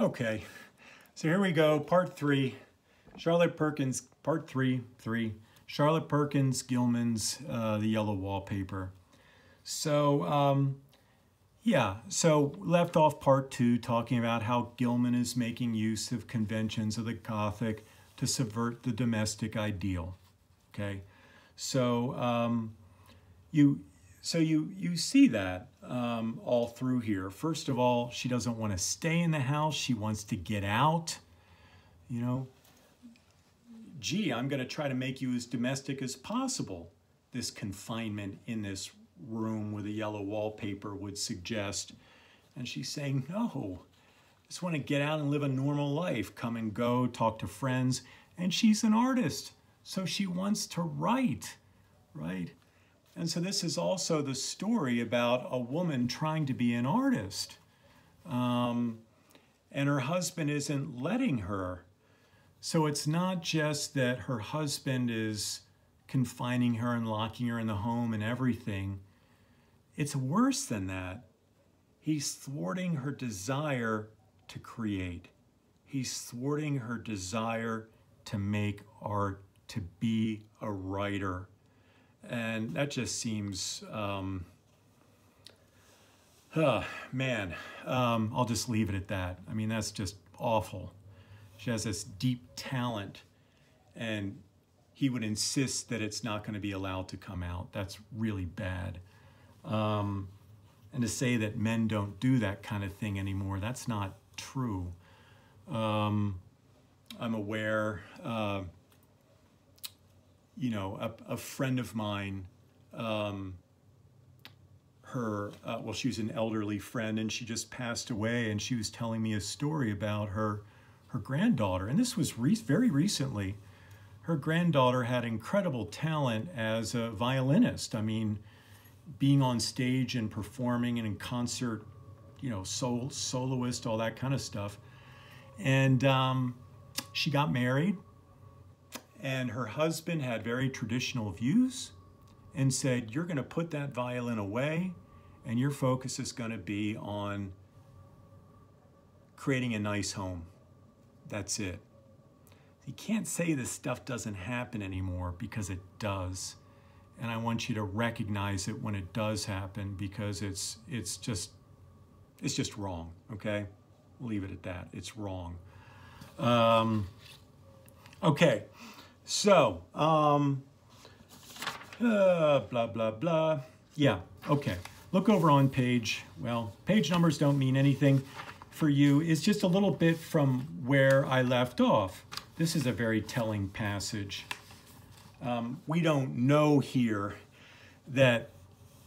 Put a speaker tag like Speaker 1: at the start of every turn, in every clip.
Speaker 1: Okay, so here we go, part three. Charlotte Perkins, part three. Charlotte Perkins, Gilman's The Yellow Wallpaper. So, so left off part two talking about how Gilman is making use of conventions of the Gothic to subvert the domestic ideal. Okay, so you see that all through here. First of all, she doesn't want to stay in the house. She wants to get out. You know, gee, I'm going to try to make you as domestic as possible. This confinement in this room with a yellow wallpaper would suggest. And she's saying, no, I just want to get out and live a normal life, come and go, talk to friends. And she's an artist, so she wants to write, right? And so this is also the story about a woman trying to be an artist. And her husband isn't letting her. So it's not just that her husband is confining her and locking her in the home and everything. It's worse than that. He's thwarting her desire to create. He's thwarting her desire to make art, to be a writer. And that just seems, man, I'll just leave it at that. I mean, that's just awful. She has this deep talent, and he would insist that it's not going to be allowed to come out. That's really bad. And to say that men don't do that kind of thing anymore, that's not true. I'm aware, you know, a friend of mine, well, she was an elderly friend, and she just passed away, and she was telling me a story about her granddaughter, and this was very recently. Her granddaughter had incredible talent as a violinist. I mean, being on stage and performing and in concert, you know, soloist, all that kind of stuff. And she got married, and her husband had very traditional views and said, you're going to put that violin away, and your focus is going to be on creating a nice home. That's it. You can't say this stuff doesn't happen anymore, because it does. And I want you to recognize it when it does happen, because it's just wrong, okay? We'll leave it at that. It's wrong. Okay, so, blah, blah, blah. Yeah, okay. Look over on page numbers don't mean anything for you. It's just a little bit from where I left off. This is a very telling passage. We don't know here that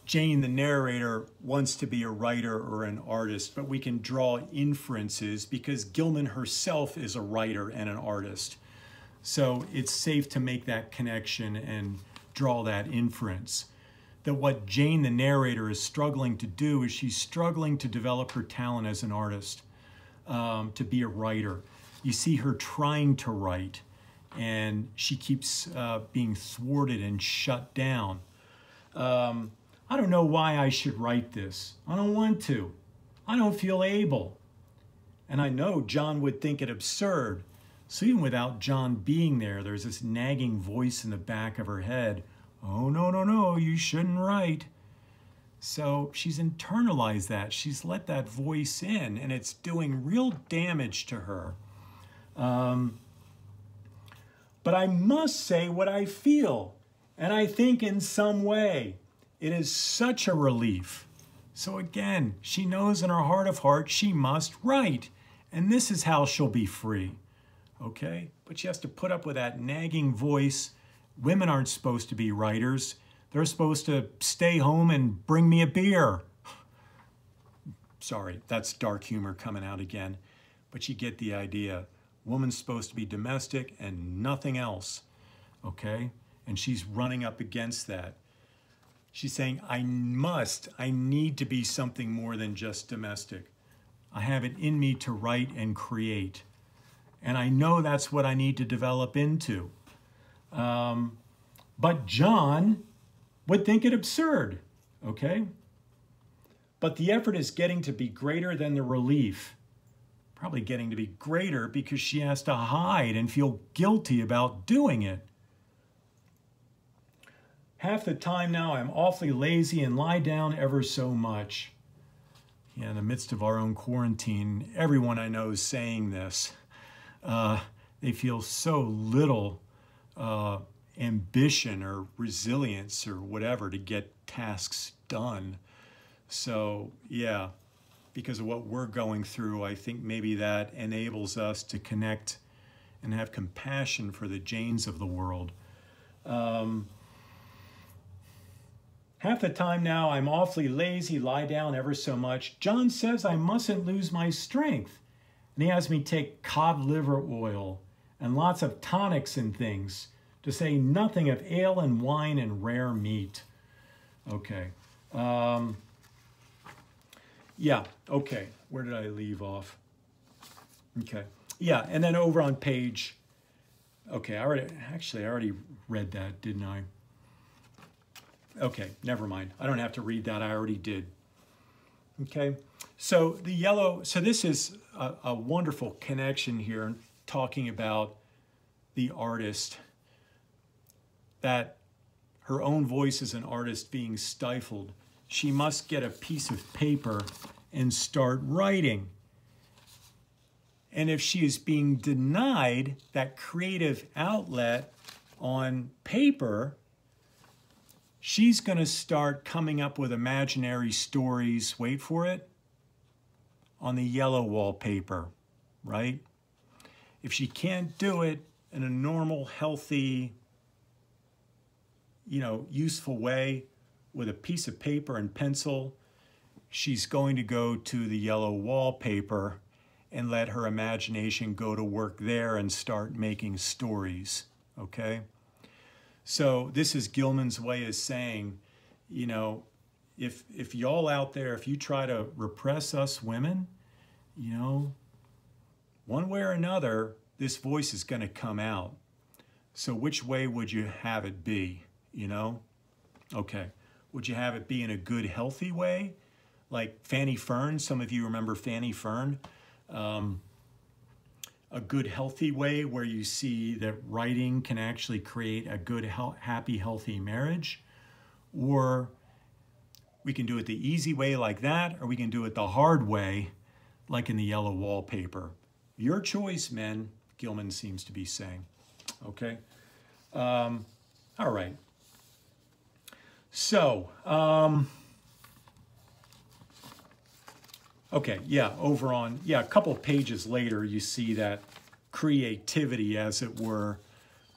Speaker 1: Jane, the narrator, wants to be a writer or an artist, but we can draw inferences because Gilman herself is a writer and an artist. So it's safe to make that connection and draw that inference. That what Jane, the narrator, is struggling to do is she's struggling to develop her talent as an artist, to be a writer. You see her trying to write, and she keeps being thwarted and shut down. I don't know why I should write this. I don't want to. I don't feel able. And I know John would think it absurd. So even without John being there, there's this nagging voice in the back of her head. Oh, no, you shouldn't write. So she's internalized that. She's let that voice in, and it's doing real damage to her. But I must say what I feel, and I think in some way it is such a relief. So again, she knows in her heart of hearts she must write, and this is how she'll be free. Okay? But she has to put up with that nagging voice. Women aren't supposed to be writers. They're supposed to stay home and bring me a beer. Sorry, that's dark humor coming out again. But you get the idea. Woman's supposed to be domestic and nothing else. Okay? And she's running up against that. She's saying, I need to be something more than just domestic. I have it in me to write and create. And I know that's what I need to develop into. But John would think it absurd, okay? But the effort is getting to be greater than the relief. probably getting to be greater because she has to hide and feel guilty about doing it. Half the time now, I'm awfully lazy and lie down ever so much. Yeah, in the midst of our own quarantine, everyone I know is saying this. They feel so little ambition or resilience or whatever to get tasks done. So, yeah, because of what we're going through, I think maybe that enables us to connect and have compassion for the Janes of the world. Half the time now, I'm awfully lazy, lie down ever so much. John says I mustn't lose my strength. And he has me take cod liver oil and lots of tonics and things, to say nothing of ale and wine and rare meat. Okay. Yeah, okay. Where did I leave off? Okay. Yeah, and then over on page... Okay, I already read that, didn't I? Okay, never mind. I don't have to read that. I already did. Okay, so this is a wonderful connection here, talking about the artist, that her own voice as an artist being stifled. She must get a piece of paper and start writing. And if she is being denied that creative outlet on paper, she's going to start coming up with imaginary stories, wait for it, on the yellow wallpaper, right? If she can't do it in a normal, healthy, useful way with a piece of paper and pencil, she's going to go to the yellow wallpaper and let her imagination go to work there and start making stories, okay? So this is Gilman's way of saying, if y'all out there, if you try to repress us women, one way or another, this voice is going to come out. So which way would you have it be, Okay. Would you have it be in a good, healthy way? Like Fanny Fern, some of you remember Fanny Fern. A good, healthy way where you see that writing can actually create a good, happy, healthy marriage. Or we can do it the easy way like that, or we can do it the hard way, like in the yellow wallpaper. Your choice, men, Gilman seems to be saying. Okay? All right. So, okay, yeah, a couple of pages later, you see that creativity, as it were,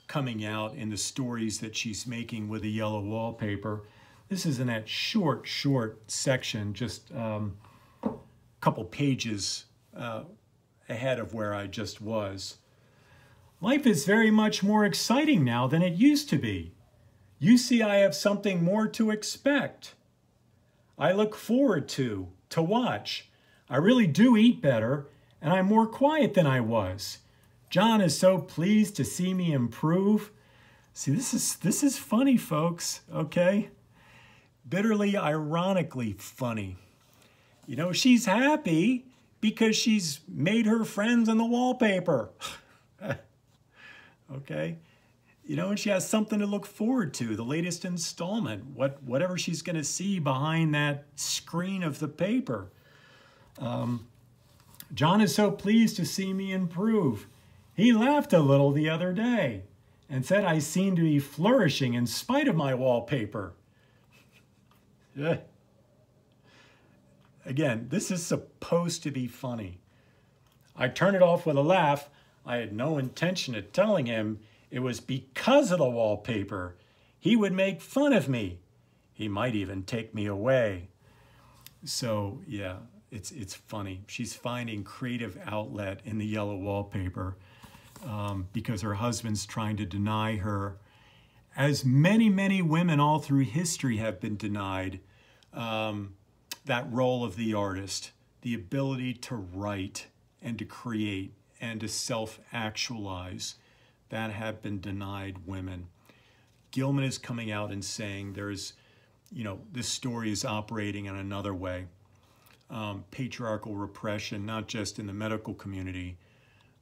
Speaker 1: coming out in the stories that she's making with the yellow wallpaper. This is in that short section, just a couple pages ahead of where I just was. Life is very much more exciting now than it used to be. You see, I have something more to expect. I look forward to watch. I really do eat better, and I'm more quiet than I was. John is so pleased to see me improve. See, this is funny, folks, okay? Bitterly, ironically funny. She's happy because she's made her friends on the wallpaper. Okay? And she has something to look forward to, the latest installment, whatever she's going to see behind that screen of the paper. John is so pleased to see me improve. He laughed a little the other day and said I seem to be flourishing in spite of my wallpaper. Again, this is supposed to be funny. I turned it off with a laugh. I had no intention of telling him it was because of the wallpaper. He would make fun of me. He might even take me away. So, yeah, it's funny. She's finding creative outlet in the yellow wallpaper because her husband's trying to deny her, as many, many women all through history have been denied, that role of the artist, the ability to write and to create and to self-actualize, that have been denied women. Gilman is coming out and saying this story is operating in another way. patriarchal repression, not just in the medical community,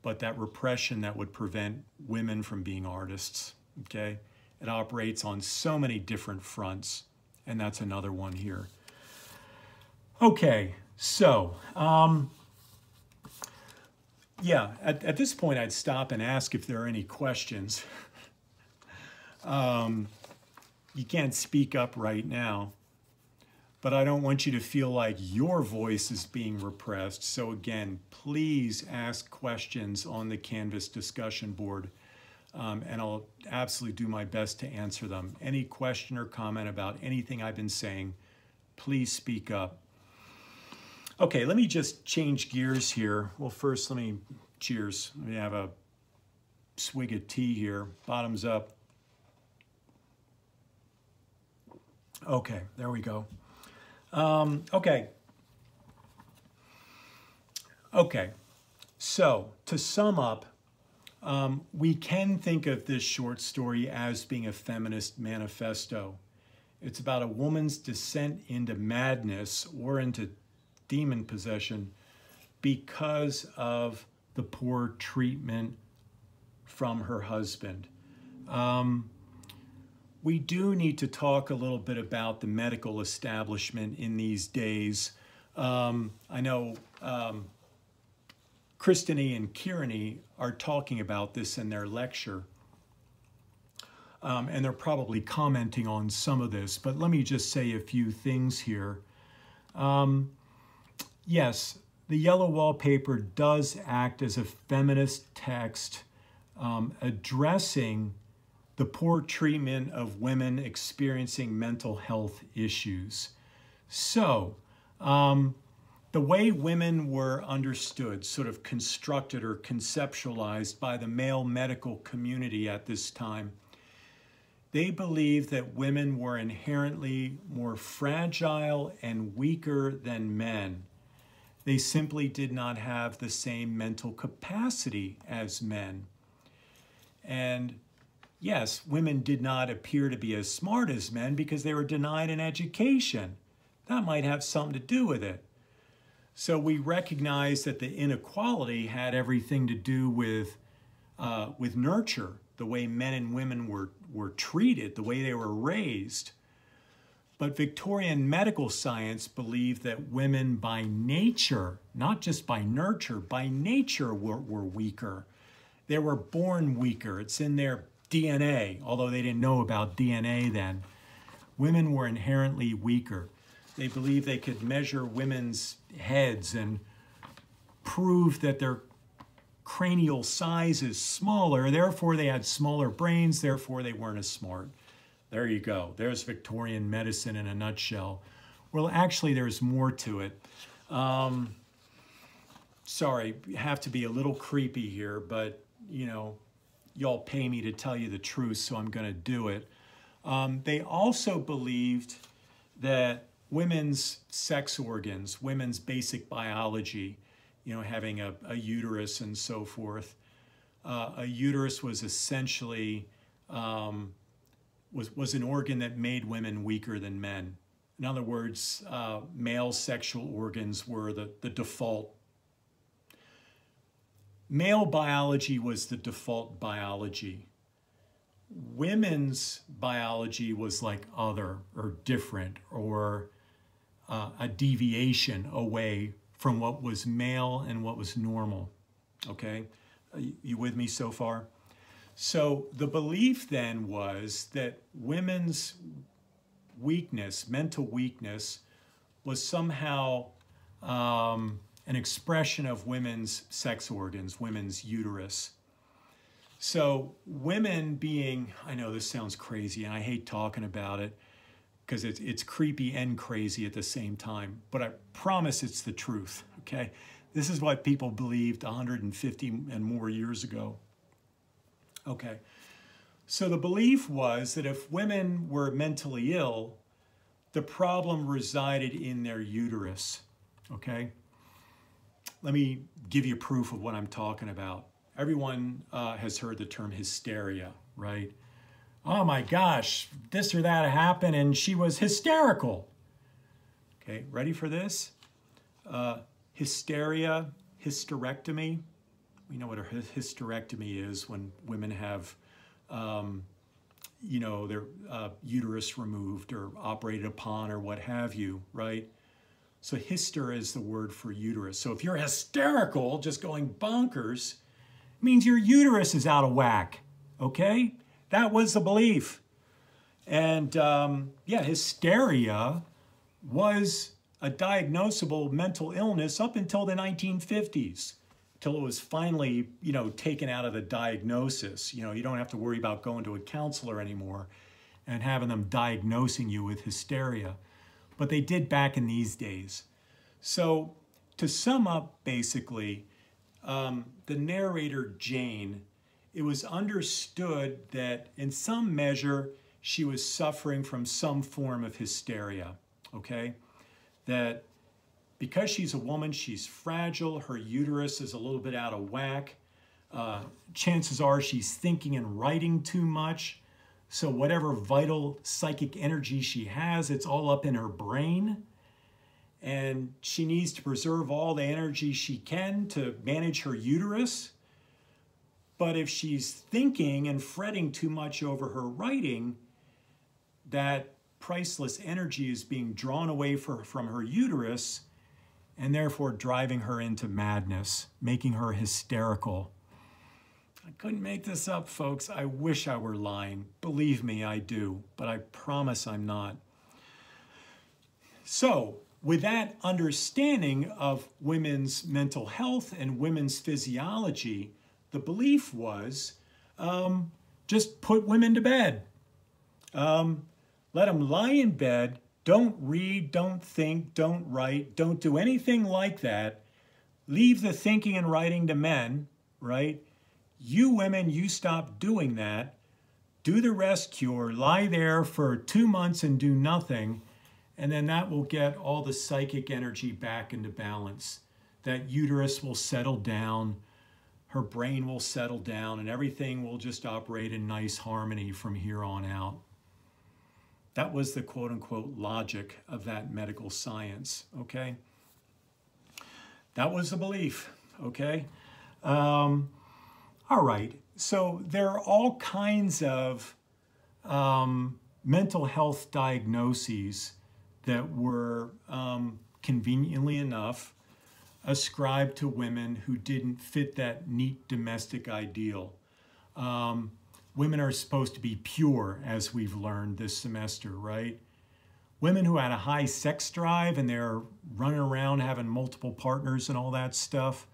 Speaker 1: but that repression that would prevent women from being artists, okay? It operates on so many different fronts, and that's another one here. Okay, so, yeah, at this point, I'd stop and ask if there are any questions. You can't speak up right now, but I don't want you to feel like your voice is being repressed. So again, please ask questions on the Canvas discussion board, and I'll absolutely do my best to answer them. Any question or comment about anything I've been saying, please speak up. Okay, let me just change gears here. Well, first, cheers. Let me have a swig of tea here, bottoms up. Okay, there we go. Okay, so to sum up, we can think of this short story as being a feminist manifesto. It's about a woman's descent into madness or into demon possession because of the poor treatment from her husband. We do need to talk a little bit about the medical establishment in these days. I know Kristine and Kierney are talking about this in their lecture, and they're probably commenting on some of this, but let me just say a few things here. Yes, the yellow wallpaper does act as a feminist text addressing the poor treatment of women experiencing mental health issues. So, the way women were understood, sort of constructed or conceptualized by the male medical community at this time, they believed that women were inherently more fragile and weaker than men. They simply did not have the same mental capacity as men. And yes, women did not appear to be as smart as men because they were denied an education. That might have something to do with it. So we recognize that the inequality had everything to do with nurture, the way men and women were treated, the way they were raised. But Victorian medical science believed that women by nature, not just by nurture, by nature were weaker. They were born weaker. It's in their DNA, although they didn't know about DNA then. Women were inherently weaker. They believed they could measure women's heads and prove that their cranial size is smaller, therefore they had smaller brains, therefore they weren't as smart. There you go. There's Victorian medicine in a nutshell. Well, actually, there's more to it. Sorry, have to be a little creepy here, but, you know, y'all pay me to tell you the truth, so I'm going to do it. They also believed that women's sex organs, women's basic biology, you know, having a uterus and so forth, a uterus was essentially was an organ that made women weaker than men. In other words, male sexual organs were the default. Male biology was the default biology. Women's biology was like other or different or a deviation away from what was male and what was normal. Okay? You with me so far? So the belief then was that women's weakness, mental weakness, was somehow an expression of women's sex organs, women's uterus. So women being, I know this sounds crazy and I hate talking about it because it's creepy and crazy at the same time, but I promise it's the truth, okay? This is what people believed 150 and more years ago. Okay, so the belief was that if women were mentally ill, the problem resided in their uterus, okay? Let me give you proof of what I'm talking about. Everyone has heard the term hysteria, right? Oh my gosh, this or that happened and she was hysterical. Okay, ready for this? Hysteria, hysterectomy. We know what a hysterectomy is when women have, their uterus removed or operated upon or what have you, right? So hyster is the word for uterus. So if you're hysterical, just going bonkers, it means your uterus is out of whack, okay? That was the belief. And hysteria was a diagnosable mental illness up until the 1950s, till it was finally, taken out of the diagnosis. You don't have to worry about going to a counselor anymore and having them diagnosing you with hysteria. But they did back in these days. So to sum up, basically, the narrator, Jane, it was understood that in some measure, she was suffering from some form of hysteria, okay? That because she's a woman, she's fragile, her uterus is a little bit out of whack. Chances are she's thinking and writing too much. So whatever vital psychic energy she has, it's all up in her brain. And she needs to preserve all the energy she can to manage her uterus. But if she's thinking and fretting too much over her writing, that priceless energy is being drawn away from her uterus and therefore driving her into madness, making her hysterical. I couldn't make this up, folks. I wish I were lying. Believe me, I do, but I promise I'm not. So, with that understanding of women's mental health and women's physiology, the belief was just put women to bed. Let them lie in bed, don't read, don't think, don't write, don't do anything like that. Leave the thinking and writing to men, right? You women, you stop doing that. Do the rest cure, lie there for 2 months and do nothing, and then that will get all the psychic energy back into balance. That uterus will settle down, her brain will settle down, and everything will just operate in nice harmony from here on out. That was the quote-unquote logic of that medical science, okay? That was the belief, okay? All right, so there are all kinds of mental health diagnoses that were, conveniently enough, ascribed to women who didn't fit that neat domestic ideal. Women are supposed to be pure, as we've learned this semester, right? Women who had a high sex drive and they're running around having multiple partners and all that stuff,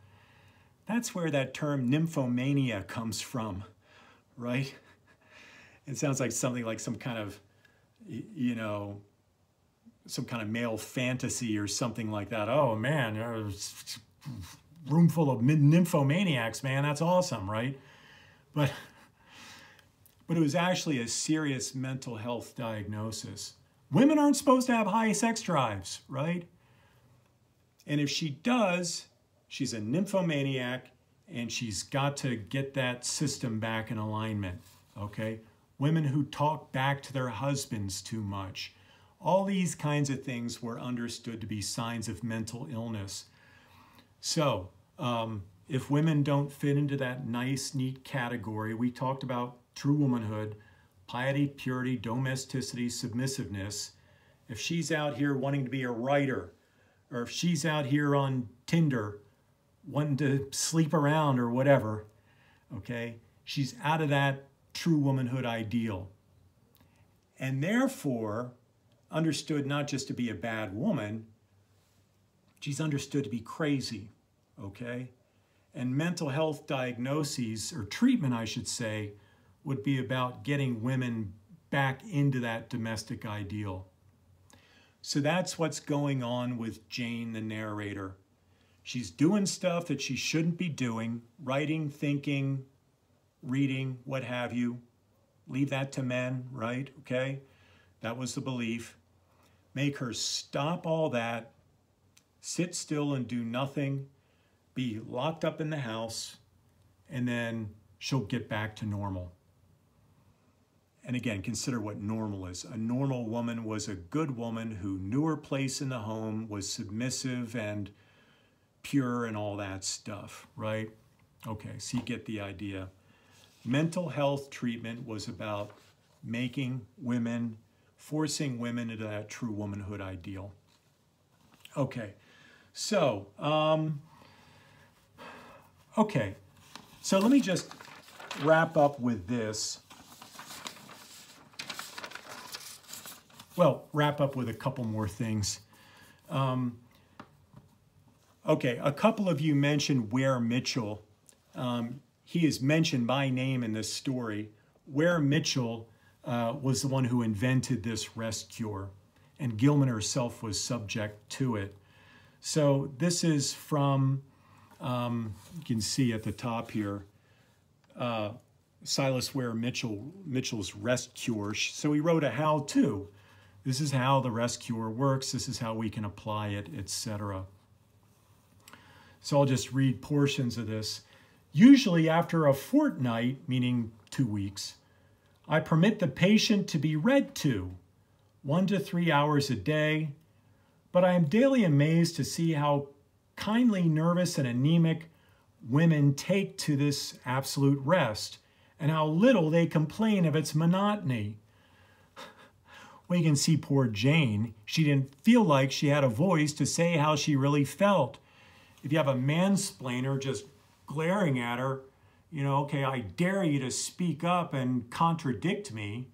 Speaker 1: that's where that term nymphomania comes from, right? It sounds like something like some kind of, some kind of male fantasy or something like that. Oh man, room full of nymphomaniacs, man, that's awesome, right? But it was actually a serious mental health diagnosis. Women aren't supposed to have high sex drives, right? And if she does, she's a nymphomaniac and she's got to get that system back in alignment, okay? Women who talk back to their husbands too much. All these kinds of things were understood to be signs of mental illness. So, if women don't fit into that nice, neat category, we talked about true womanhood, piety, purity, domesticity, submissiveness. If she's out here wanting to be a writer, or if she's out here on Tinder wanting to sleep around or whatever, okay, she's out of that true womanhood ideal. And therefore, understood not just to be a bad woman, she's understood to be crazy, okay? And mental health diagnoses, or treatment I should say, would be about getting women back into that domestic ideal. So that's what's going on with Jane, the narrator. She's doing stuff that she shouldn't be doing, writing, thinking, reading, what have you. Leave that to men, right? Okay? That was the belief. Make her stop all that, sit still and do nothing, be locked up in the house, and then she'll get back to normal. And again, consider what normal is. A normal woman was a good woman who knew her place in the home, was submissive and pure and all that stuff, right? Okay, so you get the idea. Mental health treatment was about making women, forcing women into that true womanhood ideal. Okay, so, so let me just wrap up with this. Well, wrap up with a couple more things. Okay, a couple of you mentioned Ware Mitchell. He is mentioned by name in this story. Ware Mitchell was the one who invented this rest cure, and Gilman herself was subject to it. So this is from, you can see at the top here, Silas Ware Mitchell's rest cure. So he wrote a how-to. This is how the rest cure works. This is how we can apply it, etc. So I'll just read portions of this. Usually after a fortnight, meaning 2 weeks, I permit the patient to be read to 1 to 3 hours a day, but I am daily amazed to see how kindly nervous and anemic women take to this absolute rest and how little they complain of its monotony. Well, you can see poor Jane. She didn't feel like she had a voice to say how she really felt. If you have a mansplainer just glaring at her, you know, okay, I dare you to speak up and contradict me,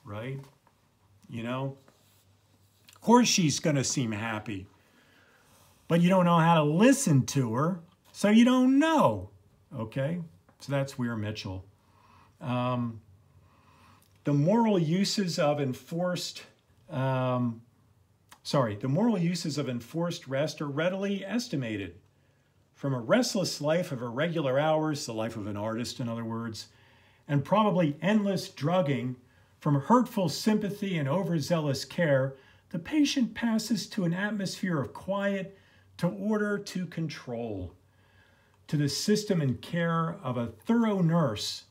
Speaker 1: right? You know, of course she's going to seem happy, but you don't know how to listen to her, so you don't know, okay? So that's Ware Mitchell. The moral uses of enforced rest are readily estimated. From a restless life of irregular hours, the life of an artist, in other words, and probably endless drugging, from hurtful sympathy and overzealous care, the patient passes to an atmosphere of quiet, to order, to control, to the system and care of a thorough nurse,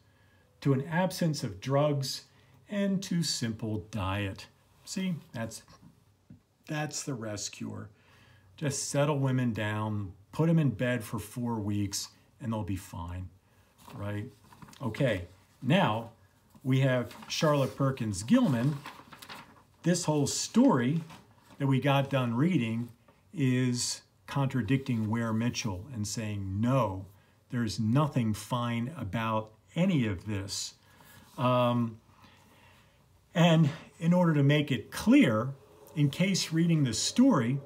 Speaker 1: to an absence of drugs, and to simple diet. See, that's the rest cure. Just settle women down, put them in bed for 4 weeks, and they'll be fine, right? Okay, now we have Charlotte Perkins Gilman. This whole story that we got done reading is contradicting Ware Mitchell and saying, no, there's nothing fine about any of this. And in order to make it clear, in case reading the story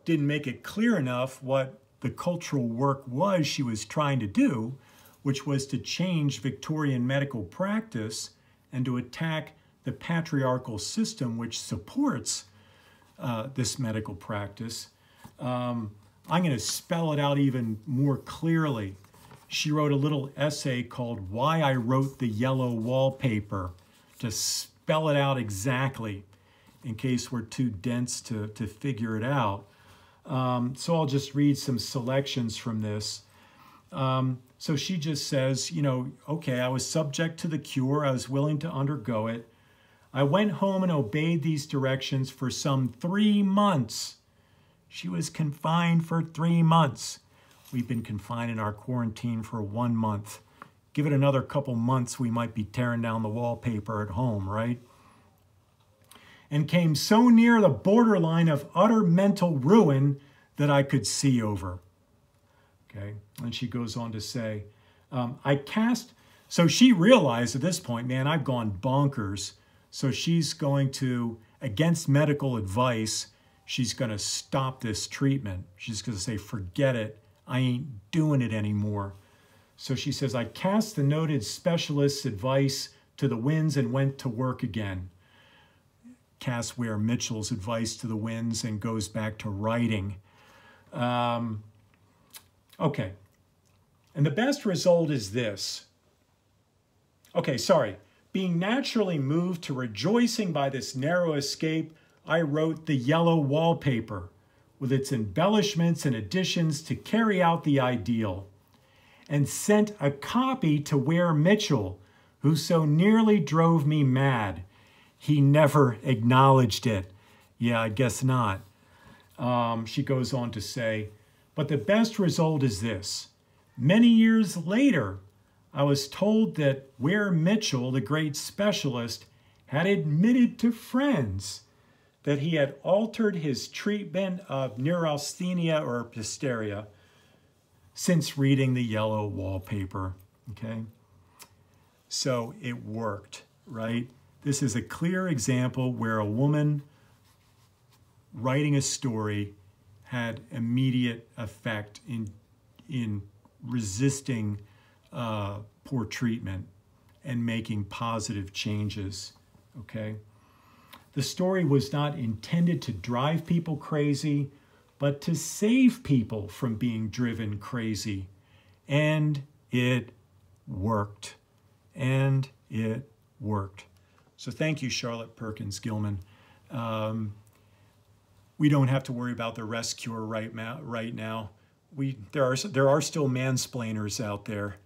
Speaker 1: didn't make it clear enough what the cultural work was she was trying to do, which was to change Victorian medical practice and to attack the patriarchal system which supports this medical practice, I'm going to spell it out even more clearly. She wrote a little essay called Why I Wrote the Yellow Wallpaper, to spell it out exactly in case we're too dense to figure it out. So I'll just read some selections from this. So she just says, you know, okay, I was subject to the cure. I was willing to undergo it. I went home and obeyed these directions for some 3 months. She was confined for 3 months. We've been confined in our quarantine for 1 month. Give it another couple months, we might be tearing down the wallpaper at home, right? And came so near the borderline of utter mental ruin that I could see over. Okay, and she goes on to say, so she realized at this point, man, I've gone bonkers. So she's going to, against medical advice, she's going to stop this treatment. She's going to say, forget it. I ain't doing it anymore. So she says, I cast the noted specialist's advice to the winds and went to work again. Casts Ware Mitchell's advice to the winds and goes back to writing. Okay. And the best result is this. Okay, sorry. Being naturally moved to rejoicing by this narrow escape, I wrote the yellow wallpaper with its embellishments and additions to carry out the ideal, and sent a copy to Ware Mitchell, who so nearly drove me mad. He never acknowledged it. Yeah, I guess not. She goes on to say, but the best result is this. Many years later, I was told that Ware Mitchell, the great specialist, had admitted to friends that he had altered his treatment of neurasthenia or hysteria since reading the yellow wallpaper, okay? So it worked, right? This is a clear example where a woman writing a story had immediate effect in resisting poor treatment and making positive changes, okay? The story was not intended to drive people crazy, but to save people from being driven crazy. And it worked. And it worked. So thank you, Charlotte Perkins Gilman. We don't have to worry about the rest cure right now. There are still mansplainers out there.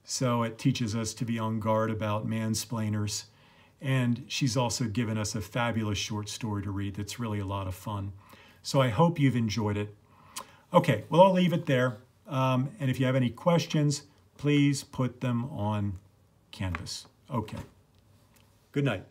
Speaker 1: So it teaches us to be on guard about mansplainers. And she's also given us a fabulous short story to read that's really a lot of fun. So I hope you've enjoyed it. Okay, well, I'll leave it there. And if you have any questions, please put them on Canvas. Okay. Good night.